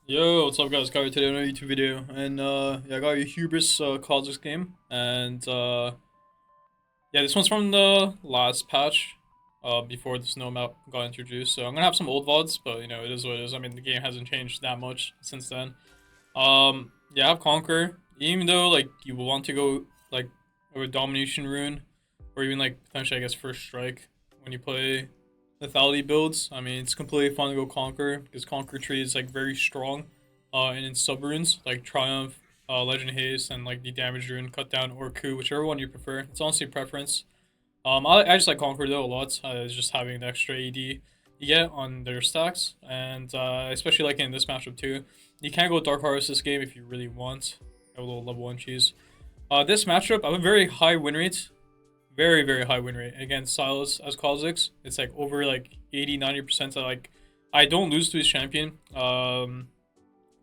Yo, what's up guys? Got here today on a YouTube video, and yeah, I got your Hubris Kha'Zix game, and yeah, this one's from the last patch, before the snow map got introduced. So I'm gonna have some old VODs, but you know it is what it is. I mean, the game hasn't changed that much since then. Yeah, I have Conquer, even though like you want to go like with Domination Rune, or even like potentially I guess First Strike when you play lethality builds. I mean, it's completely fun to go Conquer because Conquer tree is like very strong. And in sub runes like Triumph, Legend Haste, and like the damage rune, Cut Down, or Coup, whichever one you prefer. It's honestly preference. I just like Conquer though a lot. It's just having the extra AD you get on their stacks, and especially like in this matchup too. You can go Dark Harvest this game if you really want. Have a little level 1 cheese. This matchup, I have a very high win rate. Very high win rate against Silas as Kha'Zix. It's like over like 80-90%. Like I don't lose to his champion.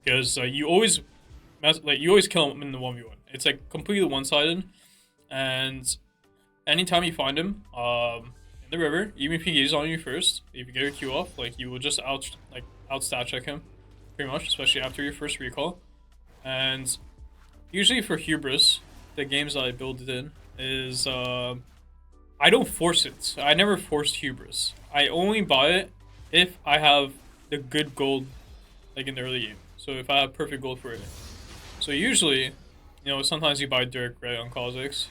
Because you always you always kill him in the 1v1. It's like completely one-sided, and anytime you find him in the river, even if he gets on you first, if you get your Q off, like you will just out stat check him pretty much, especially after your first recall. And usually for Hubris, the games that I build it in is I don't force it. I never forced Hubris. I only buy it if I have the good gold like in the early game. So if I have perfect gold for it. So usually, you know, sometimes you buy Dirk, right, on Kha'Zix.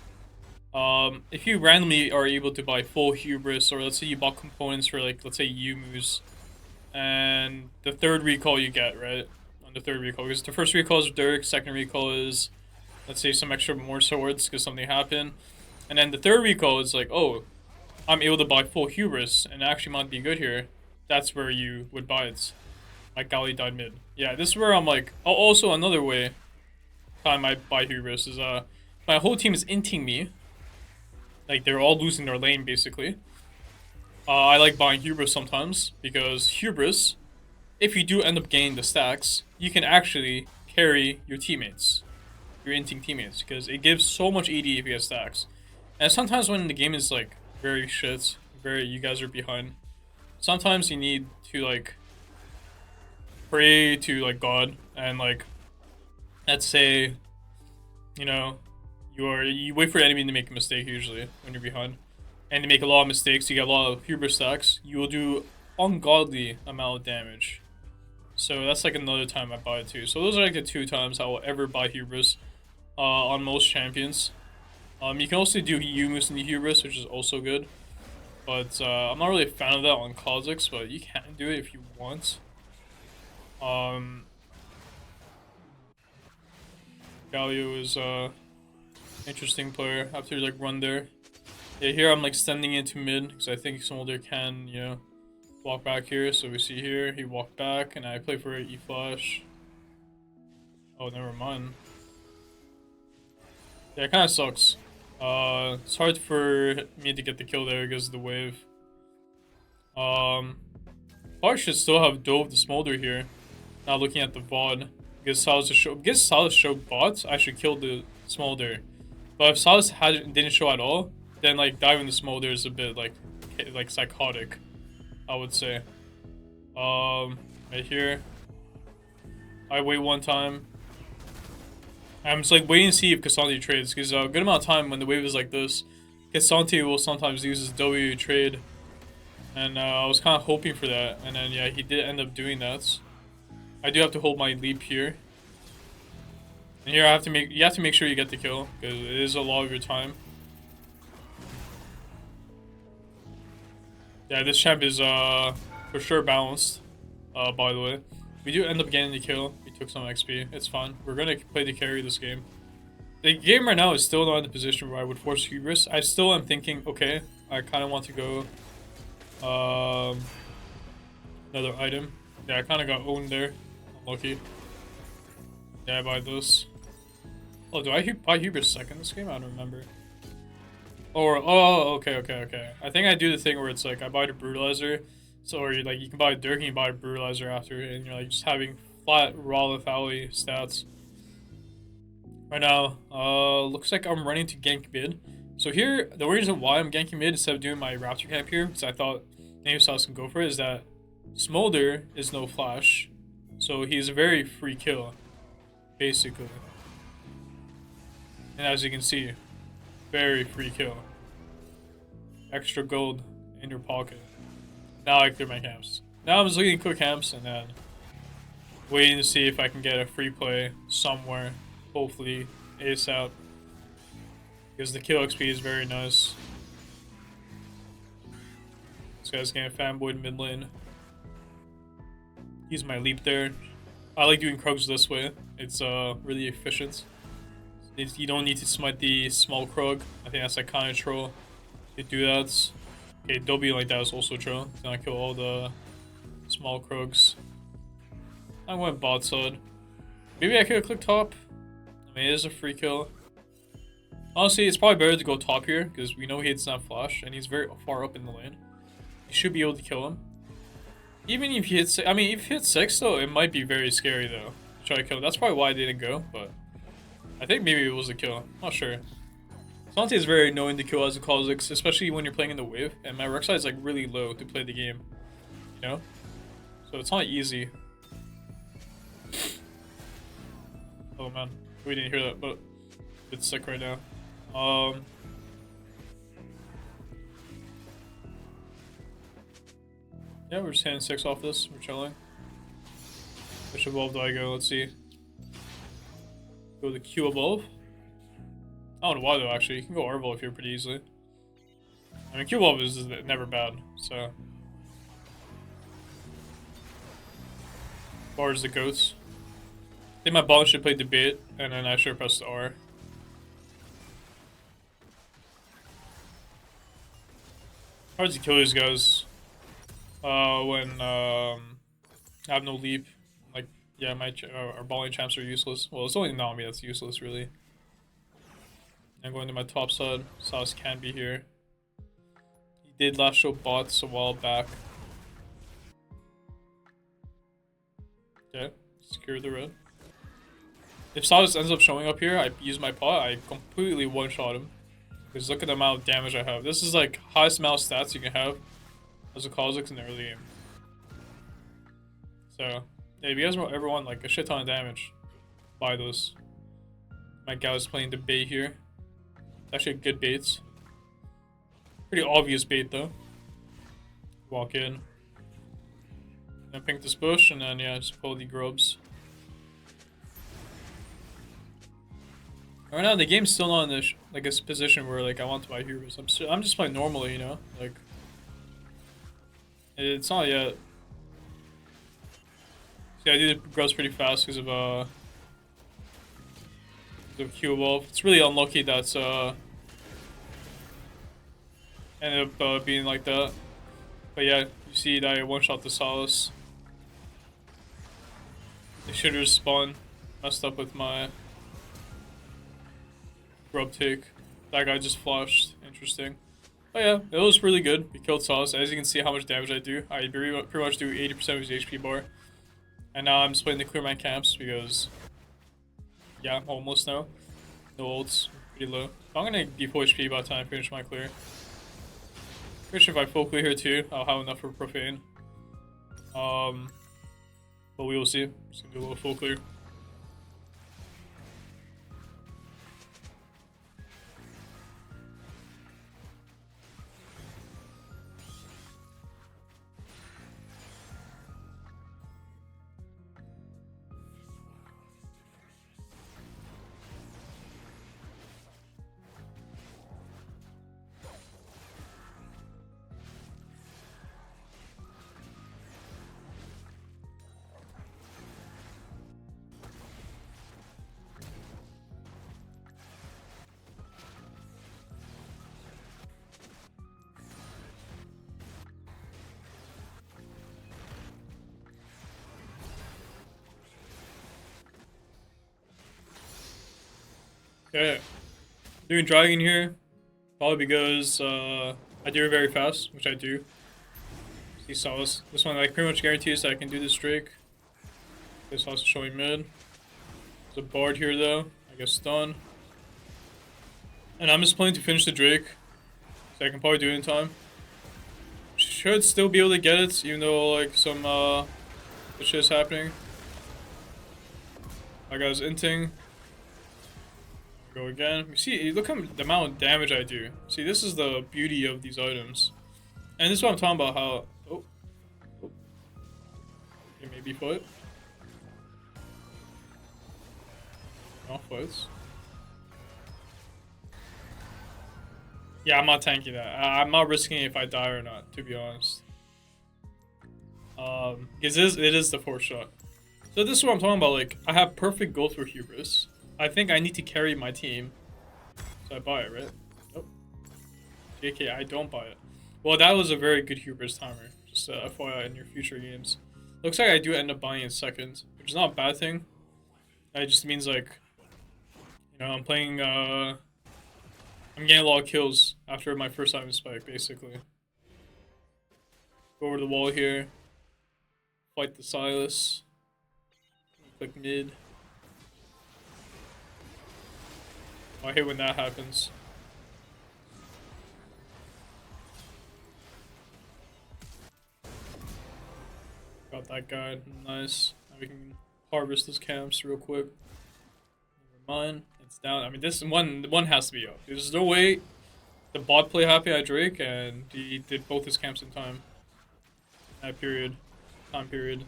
If you randomly are able to buy full Hubris, or let's say you bought components for like, let's say Yumu's, and the third recall you get, right, on the third recall, because the first recall is Dirk, second recall is, let's say, some extra more swords because something happened, and then the third recall is like, oh, I'm able to buy full Hubris, and it actually might be good here. That's where you would buy it. My Galley died mid. Yeah, this is where I'm like. Oh, also another way time I buy Hubris is my whole team is inting me. Like they're all losing their lane basically. I like buying Hubris sometimes because Hubris, if you do end up gaining the stacks, you can actually carry your teammates, your inting teammates, because it gives so much AD if you get stacks. And sometimes when the game is like very shit, you guys are behind. Sometimes you need to like pray to like God, and like let's say, you know, you wait for the enemy to make a mistake usually when you're behind, and to make a lot of mistakes, you get a lot of hubris stacks, you will do ungodly amount of damage. So that's like another time I buy it too. So those are like the two times I will ever buy hubris on most champions. You can also do Yumus in the hubris, which is also good, but I'm not really a fan of that on Kha'Zix, but you can do it if you want. Galio is interesting player after like run there. Yeah, here I'm like standing into mid because I think Smolder can, you know, walk back here. So we see here he walked back, and I play for E flash. Oh, never mind. Yeah, it kind of sucks. It's hard for me to get the kill there because of the wave. Probably should still have dove the Smolder here. Now looking at the VOD, because Salas showed bots, I should kill the Smolder. But if Salas didn't show at all, then like diving the Smolder is a bit like psychotic, I would say. Right here, I wait one time. I'm just like waiting to see if Cassandre trades, because a good amount of time when the wave is like this, Cassandre will sometimes use his W trade, and I was kind of hoping for that, and then yeah, he did end up doing that. I do have to hold my leap here. And here you have to make sure you get the kill, because it is a lot of your time. Yeah, this champ is for sure balanced, by the way. We do end up getting the kill. We took some XP. It's fine. We're gonna play the carry this game. The game right now is still not in the position where I would force Hubris. I still am thinking, okay, I kind of want to go another item. Yeah, I kind of got owned there. Lucky. Yeah, I buy this. Oh, do I buy Hubris second this game? I don't remember. Or okay. I think I do the thing where it's like I buy the brutalizer, so or you can buy Dirk and you buy a brutalizer after, and you're like just having flat raw lethality stats. Right now, looks like I'm running to gank mid. So here, the reason why I'm ganking mid instead of doing my Raptor camp here, because I thought maybe Sauce can go for it, is that Smolder is no flash. So he's a very free kill, basically. And as you can see, very free kill. Extra gold in your pocket. Now I clear my camps. Now I'm just looking at quick camps and then waiting to see if I can get a free play somewhere. Hopefully ASAP. Because the kill XP is very nice. This guy's getting fanboyed mid lane. Use my leap there. I like doing Krugs this way. It's really efficient. You don't need to smite the small Krug. I think that's like kind of troll. You do that. Okay, W like that is also troll. Then I kill all the small Krugs. I went bot side. Maybe I could have clicked top. I mean, it is a free kill. Honestly, it's probably better to go top here because we know he hits that flash and he's very far up in the lane. You should be able to kill him. Even if he hits, I mean, if he hits 6 though, it might be very scary though. Try to kill him. That's probably why I didn't go, but I think maybe it was a kill. Not sure. Santi is very annoying to kill as a Kha'Zix, especially when you're playing in the wave, and my Rek'Sai is like really low to play the game. You know? So it's not easy. Oh man, we didn't hear that, but it's sick right now. Yeah, we're just hitting 6 off this. We're chilling. Which evolve do I go? Let's see. Go the Q above. I don't know why though, actually. You can go R-Evolve here pretty easily. I mean, Q above is never bad, so. As far as the goats. I think my ball should play debate, and then I should press the R. Hard to kill these guys. When I have no leap. Like, yeah, our balling champs are useless. Well, it's only Nami that's useless, really. I'm going to my top side. Sauce can be here. He did last show bots a while back. Okay, secure the red. If Sauce ends up showing up here, I use my pot, I completely one-shot him. Because look at the amount of damage I have. This is like highest amount of stats you can have as a Kha'Zix in the early game. So, yeah, if you guys ever want like a shit ton of damage, buy those. My guy is playing the bait here. It's actually a good bait. Pretty obvious bait though. Walk in. And pink this bush and then yeah, just pull the grubs. Right now the game's still not in this like a position where like I want to buy Hubris. I'm just playing normally, you know, like it's not yet. See, I do the grubs pretty fast because of the Q evolve. It's really unlucky that's ended up being like that. But yeah, you see that I one shot the Solace. They should have spawned. Messed up with my grub take. That guy just flashed. Interesting. But yeah, it was really good. We killed Sauce. As you can see how much damage I do. I pretty much do 80% of his HP bar. And now I'm just playing to clear my camps because yeah, I'm almost now. No ults. Pretty low. I'm gonna be full HP by the time I finish my clear. Pretty sure if I full clear here too, I'll have enough for Profane. But we will see. Just gonna do a little full clear. Okay, doing dragon here, probably because I do it very fast, which I do. See Solace. This one like pretty much guarantees that I can do this Drake. This Solace is showing mid. There's a bard here though. I guess stun. And I'm just playing to finish the Drake, so I can probably do it in time. Should still be able to get it, even though like some shit is happening. My guy's inting. Go again. You see, look at the amount of damage I do. See, this is the beauty of these items. And this is what I'm talking about, how... Oh. Okay, maybe foot. No, foots. Yeah, I'm not tanking that. I'm not risking it if I die or not, to be honest. Because it is the 4th shot. So this is what I'm talking about, like, I have perfect gold for Hubris. I think I need to carry my team. So I buy it, right? Nope. JK, I don't buy it. Well, that was a very good Hubris timer. Just FYI in your future games. Looks like I do end up buying it second, which is not a bad thing. It just means, like, you know, I'm playing, I'm getting a lot of kills after my first time in Spike, basically. Go over the wall here. Fight the Silas. Click mid. Oh, I hate when that happens. Got that guy. Nice. Now we can harvest those camps real quick. Never mind. It's down. I mean, this one has to be up. There's no way the bot play happy at Drake and he did both his camps in time. That period. Time period.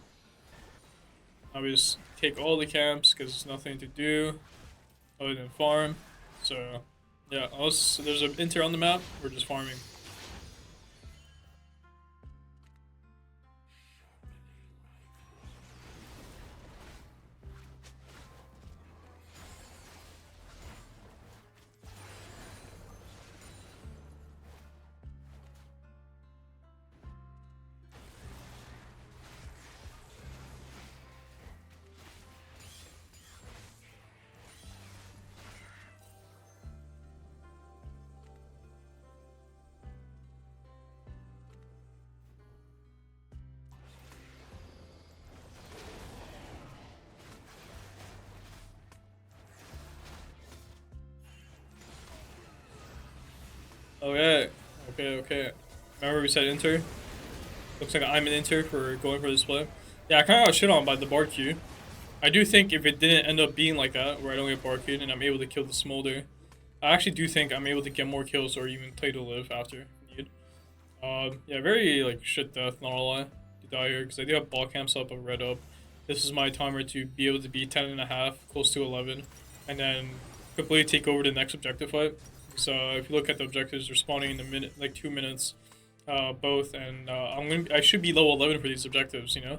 Now we just take all the camps because there's nothing to do other than farm. So, yeah, unless there's an inter on the map, we're just farming. Okay. Remember we said inter? Looks like I'm an inter for going for this play. Yeah, I kind of got shit on by the bar Q. I do think if it didn't end up being like that, where I don't get bar Q'd and I'm able to kill the smolder, I actually do think I'm able to get more kills or even play to live after need. Yeah, very like shit death, not a lie, to die here because I do have ball camps up and red up. This is my timer to be able to be 10.5, close to 11, and then completely take over the next objective fight. So if you look at the objectives, they're spawning in a minute, like 2 minutes, both, and I should be level 11 for these objectives. You know,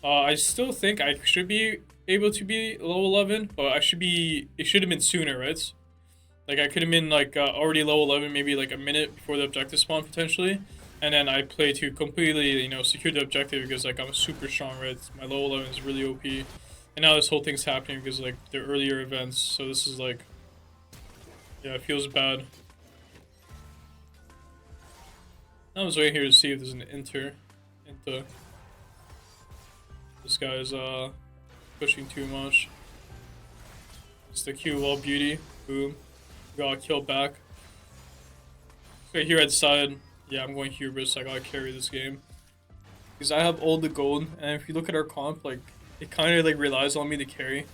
I still think I should be able to be level 11, but it should have been sooner, right? Like I could have been like already level 11, maybe like a minute before the objective spawn potentially, and then I play to completely, you know, secure the objective because like I'm super strong, right? My level 11 is really OP, and now this whole thing's happening because like the earlier events. So this is like. Yeah, it feels bad. I was waiting here to see if there's an inter. This guy's pushing too much. It's the Q wall beauty. Boom. Got a kill back. Okay, here at side. Yeah, I'm going Hubris. I gotta carry this game. Because I have all the gold, and if you look at our comp, like it kinda like relies on me to carry.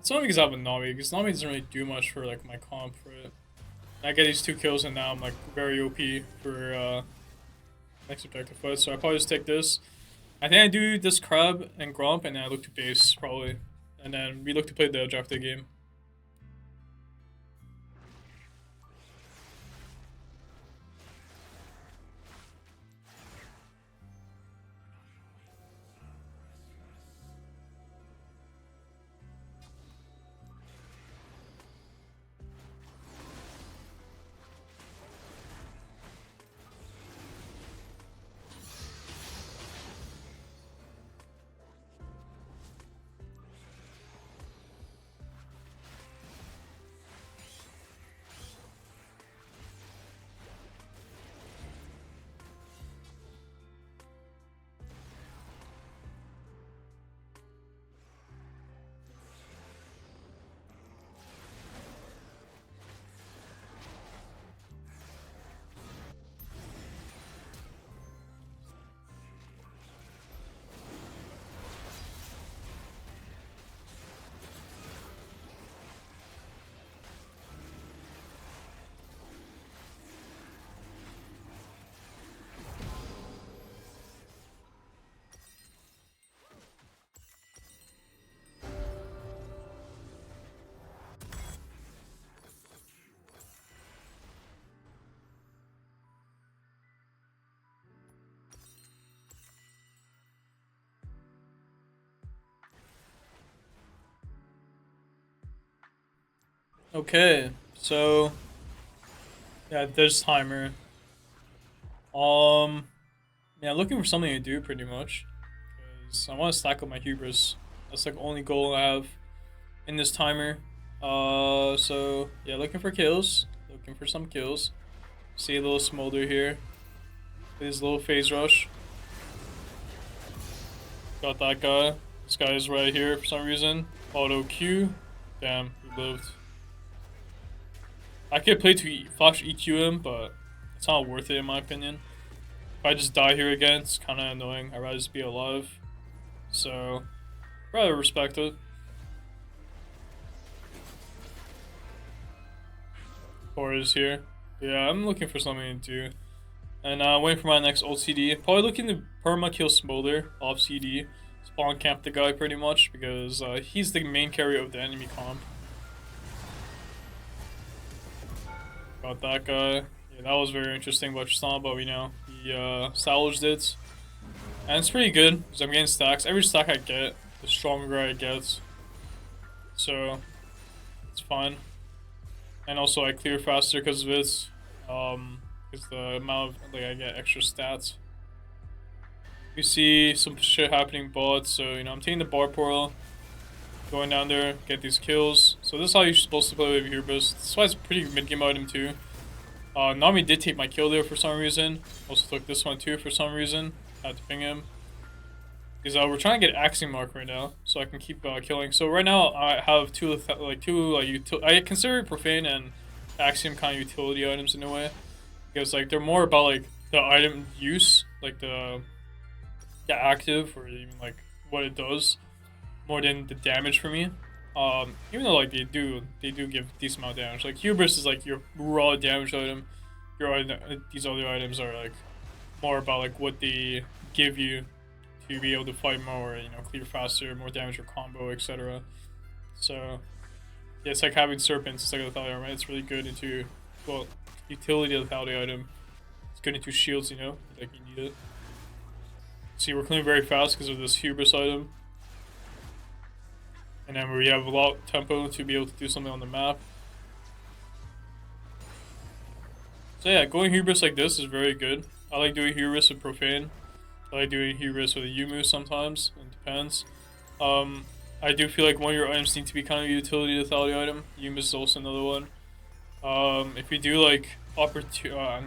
It's not because I have a Nami, because Nami doesn't really do much for like my comp for it. I get these 2 kills and now I'm like very OP for next objective fight, so I probably just take this. I think I do this crab and gromp and then I look to base probably. And then we look to play the objective game. Okay, so yeah, this timer. Um, yeah, looking for something to do pretty much, because I want to stack up my hubris. That's like the only goal I have in this timer. So yeah, looking for kills, looking for some kills. See a little smolder here. His little phase rush. Got that guy. This guy is right here for some reason. Auto Q. Damn, he lived. I could play to flash EQ him, but it's not worth it in my opinion. If I just die here again, it's kind of annoying. I'd rather just be alive. So, rather respect it. Or is here. Yeah, I'm looking for something to do. And waiting for my next ult CD. Probably looking to perma kill Smolder off CD. Spawn camp the guy pretty much because he's the main carry of the enemy comp. Got that guy. Yeah, that was very interesting, but it's not, but we know. He salvaged it. And it's pretty good because I'm getting stacks. Every stack I get, the stronger I get. So, it's fine. And also I clear faster because of it. Because the amount of, like, I get extra stats. You see some shit happening bot, so, you know, I'm taking the bar portal. Going down there, get these kills. So this is how you're supposed to play with Hubris. This is why it's a pretty mid-game item too. Nami did take my kill there for some reason. Also took this one too for some reason. Had to ping him. Because we're trying to get Axing Mark right now, so I can keep killing. So right now I have I consider Profane and Axiom kind of utility items in a way. Because like they're more about like the item use, like the active or even like what it does, more than the damage for me. Even though like they do give decent amount of damage. Like Hubris is like your raw damage item. These other items are like more about like what they give you to be able to fight more, you know, clear faster, more damage or combo, etc. So yeah, it's like having serpents. It's like a lethality item, right? It's really good into, well, utility lethality item. It's good into shields, you know, like you need it. See, we're clearing very fast because of this Hubris item. And then we have a lot of tempo to be able to do something on the map. So yeah, going Hubris like this is very good. I like doing Hubris with Profane. I like doing Hubris with a Yumu sometimes. It depends. I do feel like one of your items need to be kind of a utility lethality item. Yumu is also another one. If you do like opportunity, I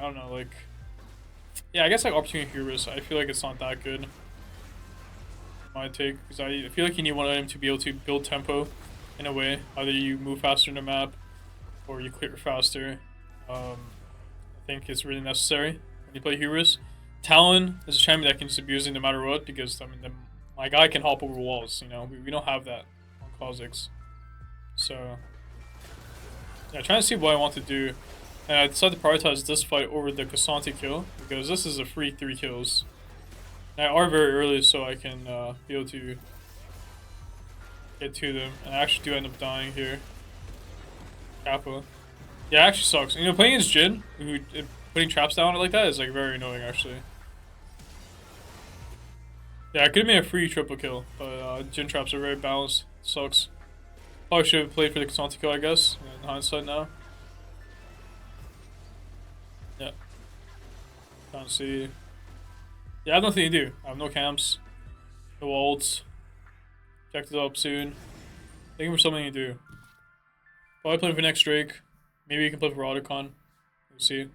don't know, like, yeah, I guess like opportunity Hubris, I feel like it's not that good. My take, because I feel like you need one item to be able to build tempo in a way. Either you move faster in the map or you clear faster. I think it's really necessary when you play Hubris. Talon is a champion that can just abuse it no matter what, because I mean my guy can hop over walls, you know. We don't have that on Kha'Zix. So yeah, trying to see what I want to do. And I decided to prioritize this fight over the Cassante kill, because this is a free 3 kills. And I are very early, so I can be able to get to them. And I actually do end up dying here. Kappa. Yeah, it actually sucks. You know, playing as Jin, who putting traps down like that is like very annoying actually. Yeah, I could have made a free triple kill, but Jin traps are very balanced. Sucks. Probably should have played for the Cassante kill, I guess, in hindsight now. Yeah. Can't see. Yeah, I have nothing to do. I have no camps, no ults. Check this up soon. Looking for something to do. Probably playing for next Drake. Maybe you can play for Autocon. We'll see.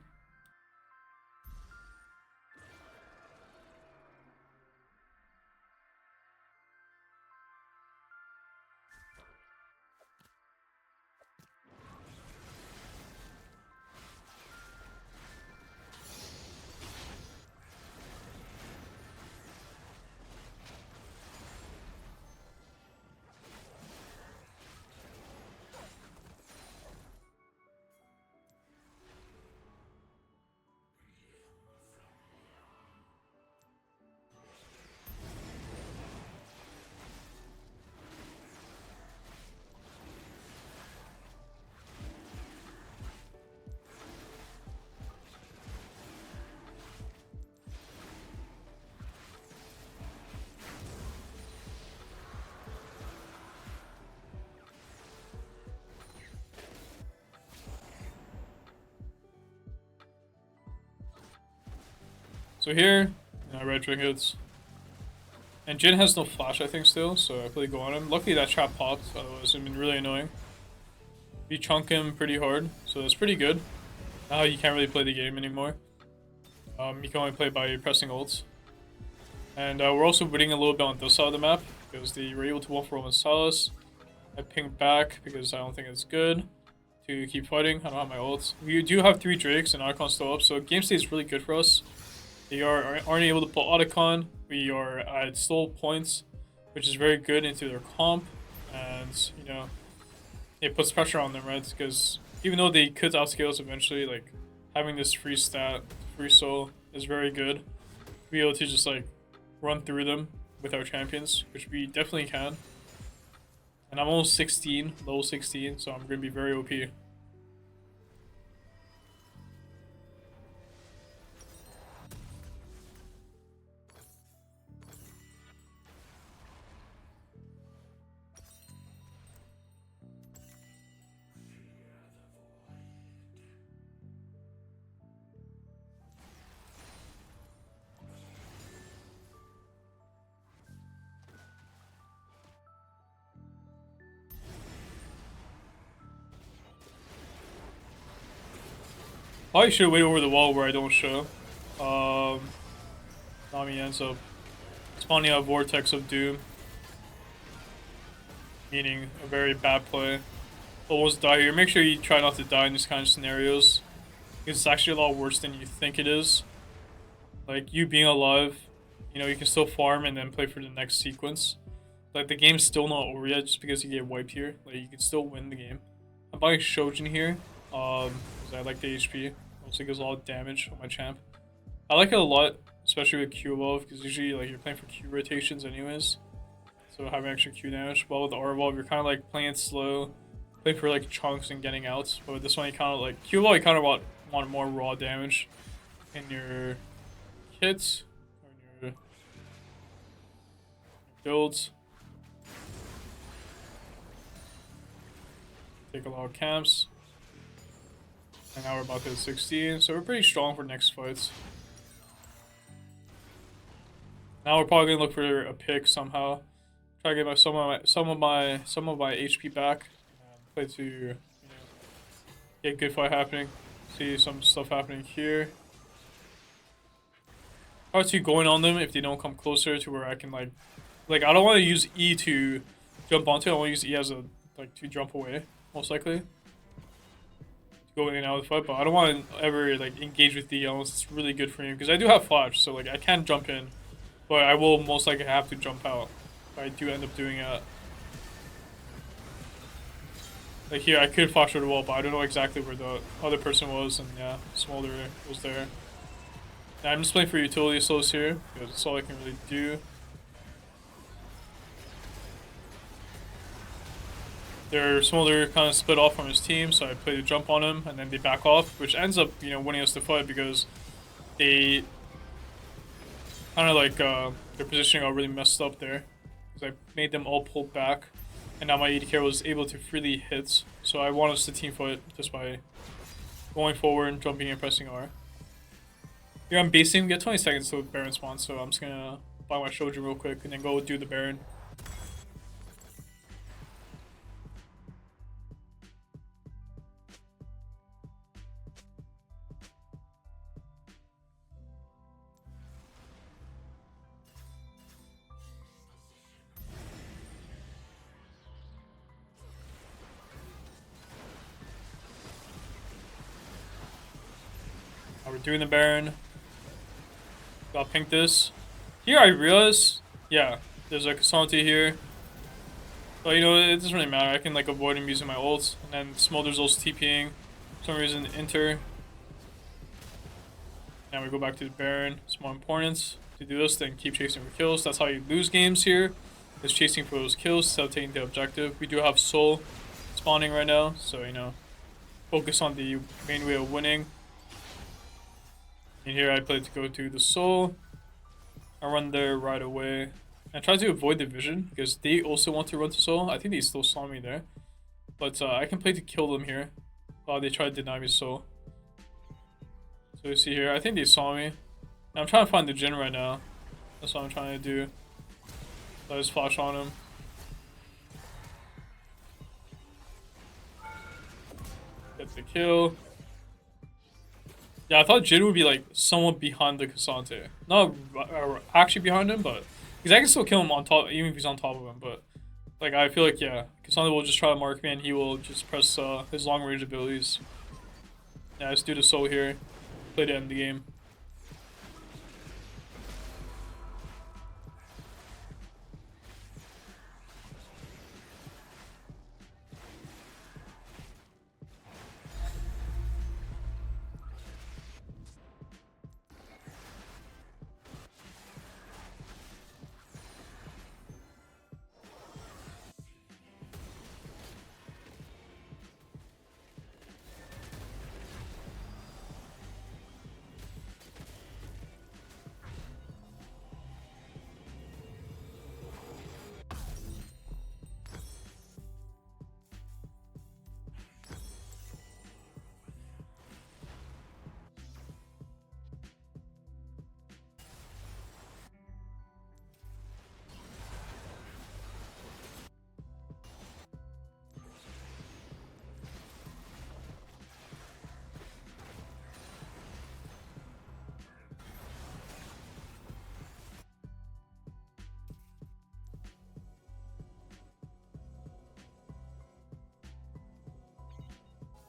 So here, red trinkets. And Jin has no flash, I think, still, so I play go on him. Luckily that trap popped, otherwise it'd been really annoying. We chunk him pretty hard, so that's pretty good. Now you can't really play the game anymore. You can only play by pressing ults. And we're also winning a little bit on this side of the map, because they were able to 1-for-1 with Salas. I pinged back, because I don't think it's good to keep fighting. I don't have my ults. We do have 3 Drakes and Archon's still up, so game state is really good for us. They aren't able to pull Otacon. We are at stole points, which is very good into their comp, and you know, it puts pressure on them, right? Because even though they could outscale us eventually, like having this free stat, free soul is very good. To be able to just like run through them with our champions, which we definitely can. And I'm almost 16, level 16, so I'm gonna be very OP. Probably should wait over the wall where I don't show. Nami ends up spawning a Vortex of Doom. Meaning a very bad play. Almost die here. Make sure you try not to die in these kind of scenarios. Because it's actually a lot worse than you think it is. Like, you being alive, you know, you can still farm and then play for the next sequence. Like, the game's still not over yet just because you get wiped here. Like, you can still win the game. I'm buying Shojin here. Because I like the HP. Also gives a lot of damage on my champ. I like it a lot, especially with Q evolve, because usually like you're playing for Q rotations anyways. So having extra Q damage. While with R evolve, you're kind of like playing it slow, playing for like chunks and getting out. But with this one, you kind of like Q evolve, you kind of want more raw damage in your kits or in your builds. Take a lot of camps. And now we're about to hit 16, so we're pretty strong for next fights. Now we're probably gonna look for a pick somehow. Try to get some of my HP back. And play to, you know, get a good fight happening. See some stuff happening here. Hard to going on them if they don't come closer to where I can like I don't want to use E to jump onto. I want to use E as a to jump away, most likely. Go in and out of the fight, but I don't want to ever like engage with D unless it's really good for me, because I do have flash, so like I can jump in, but I will most likely have to jump out if I do end up doing it. Like here, I could flash over the wall, but I don't know exactly where the other person was, and yeah, Smolder was there. And I'm just playing for utility slows here, because that's all I can really do. Their Smolder kind of split off from his team, so I played a jump on him, and then they back off, which ends up, you know, winning us the fight because they kind of like their positioning got really messed up there. Because I made them all pull back, and now my AD carry was able to freely hit. So I want us to team fight just by going forward, jumping and pressing R. Here I'm basing, we get 20 seconds till Baron spawn, so I'm just gonna buy my Shojin real quick and then go do the Baron. We're doing the Baron. Got pink this. Here I realize, yeah, there's a Cassandra here. But you know, it doesn't really matter. I can like avoid him using my ults. And then Smolder's also TPing. For some reason, enter. Now we go back to the Baron. It's more important to do this than keep chasing for kills. That's how you lose games here. Is chasing for those kills instead of taking the objective. We do have Soul spawning right now. So, you know, focus on the main way of winning. And here I play to go to the Soul. I run there right away. And try to avoid the vision because they also want to run to Soul. I think they still saw me there. But I can play to kill them here. They try to deny me Soul. So you see here, I think they saw me. I'm trying to find the Jin right now. That's what I'm trying to do. So I just flash on him. Get the kill. Yeah, I thought Jin would be like somewhat behind the Cassante. Not actually behind him, but because I can still kill him on top, even if he's on top of him. But like I feel like yeah, Cassante will just try to mark me, and he will just press his long range abilities. Yeah, let's do the soul here. Play to end the game.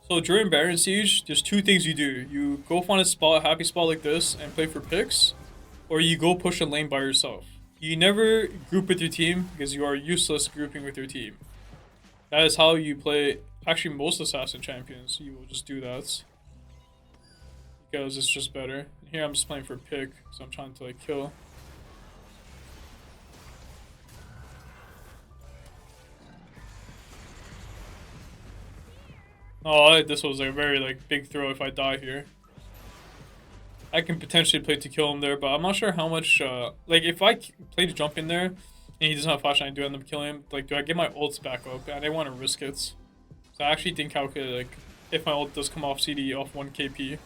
So during Baron Siege, there's two things you do. You go find a spot, a happy spot like this, and play for picks, or you go push a lane by yourself. You never group with your team because you are useless grouping with your team. That is how you play. Actually, most assassin champions, you will just do that because it's just better. Here I'm just playing for pick, so I'm trying to like kill. Oh, this was a very like big throw if I die here. I can potentially play to kill him there, but I'm not sure how much, like if I play to jump in there and he doesn't have flash and I do end up killing him, like do I get my ults back up? I didn't want to risk it. So I actually didn't calculate like if my ult does come off CD off 1 KP.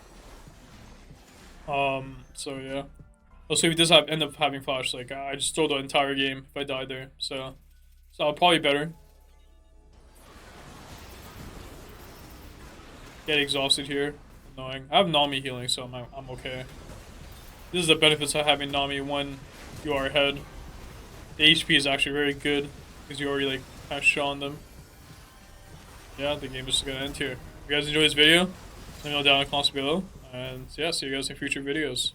So yeah. Also if he does end up having flash, like I just throw the entire game if I die there. So I'll probably better. Get exhausted here. Annoying. I have Nami healing, so I'm okay. This is the benefits of having Nami when you are ahead. The HP is actually very good because you already like kind of shown them. Yeah, the game is just gonna end here. If you guys enjoyed this video, let me know down in the comments below. And yeah, see you guys in future videos.